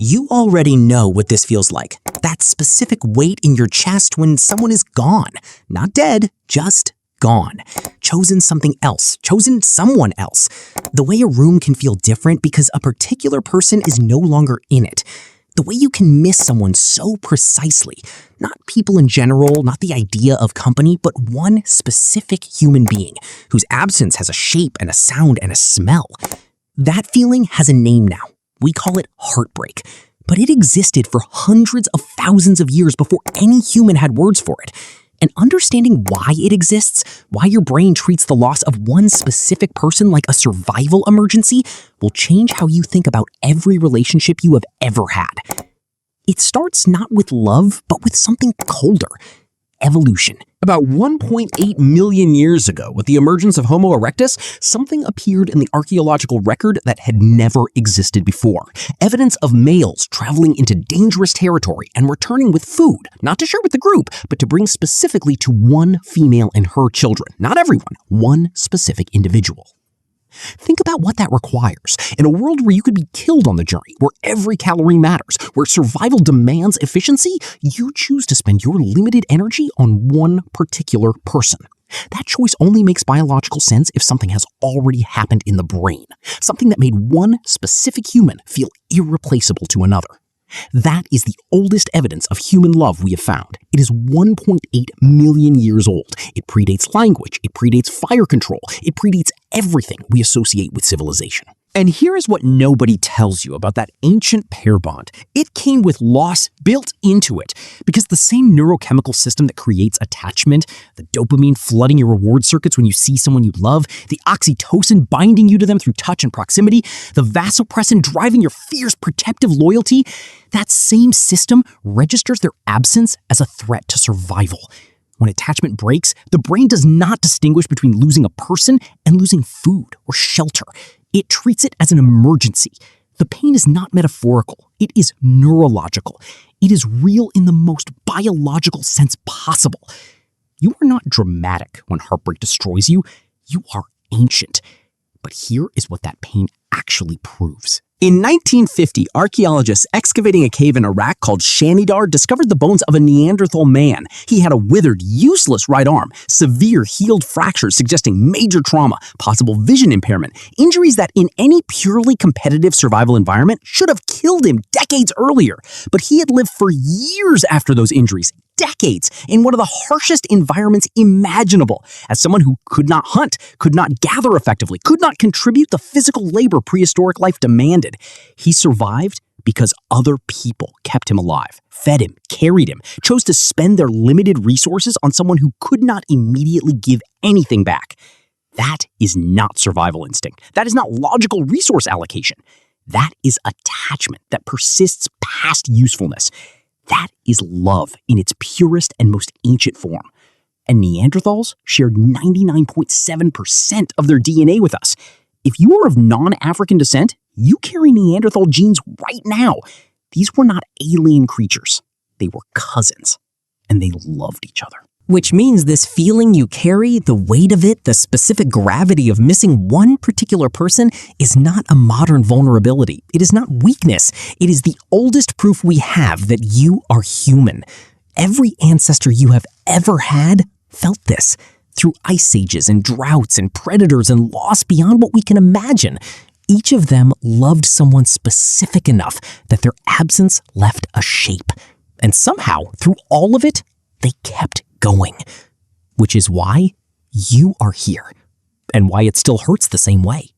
You already know what this feels like. That specific weight in your chest when someone is gone. Not dead, just gone. Chosen something else. Chosen someone else. The way a room can feel different because a particular person is no longer in it. The way you can miss someone so precisely. Not people in general, not the idea of company, but one specific human being whose absence has a shape and a sound and a smell. That feeling has a name now. We call it heartbreak. But it existed for hundreds of thousands of years before any human had words for it. And understanding why it exists, why your brain treats the loss of one specific person like a survival emergency, will change how you think about every relationship you have ever had. It starts not with love, but with something colder. Evolution. About 1.8 million years ago, with the emergence of Homo erectus, something appeared in the archaeological record that had never existed before. Evidence of males traveling into dangerous territory and returning with food, not to share with the group, but to bring specifically to one female and her children. Not everyone, one specific individual. Think about what that requires. In a world where you could be killed on the journey, where every calorie matters, where survival demands efficiency, you choose to spend your limited energy on one particular person. That choice only makes biological sense if something has already happened in the brain, something that made one specific human feel irreplaceable to another. That is the oldest evidence of human love we have found. It is 1.8 million years old. It predates language, it predates fire control, it predates everything we associate with civilization. And here is what nobody tells you about that ancient pair bond. It came with loss built into it, because the same neurochemical system that creates attachment, the dopamine flooding your reward circuits when you see someone you love, the oxytocin binding you to them through touch and proximity, the vasopressin driving your fierce protective loyalty, that same system registers their absence as a threat to survival. When attachment breaks, the brain does not distinguish between losing a person and losing food or shelter. It treats it as an emergency. The pain is not metaphorical. It is neurological. It is real in the most biological sense possible. You are not dramatic when heartbreak destroys you. You are ancient. But here is what that pain actually proves. In 1950, archaeologists excavating a cave in Iraq called Shanidar discovered the bones of a Neanderthal man. He had a withered, useless right arm, severe healed fractures suggesting major trauma, possible vision impairment, injuries that in any purely competitive survival environment should have killed him decades earlier. But he had lived for years after those injuries, decades, in one of the harshest environments imaginable. As someone who could not hunt, could not gather effectively, could not contribute the physical labor prehistoric life demanded, he survived because other people kept him alive, fed him, carried him, chose to spend their limited resources on someone who could not immediately give anything back. That is not survival instinct. That is not logical resource allocation. That is attachment that persists past usefulness. That is love in its purest and most ancient form. And Neanderthals shared 99.7% of their DNA with us. If you are of non-African descent, you carry Neanderthal genes right now. These were not alien creatures. They were cousins, and they loved each other. Which means this feeling you carry, the weight of it, the specific gravity of missing one particular person is not a modern vulnerability. It is not weakness. It is the oldest proof we have that you are human. Every ancestor you have ever had felt this through ice ages and droughts and predators and loss beyond what we can imagine. Each of them loved someone specific enough that their absence left a shape. And somehow, through all of it, they kept going, which is why you are here and why it still hurts the same way.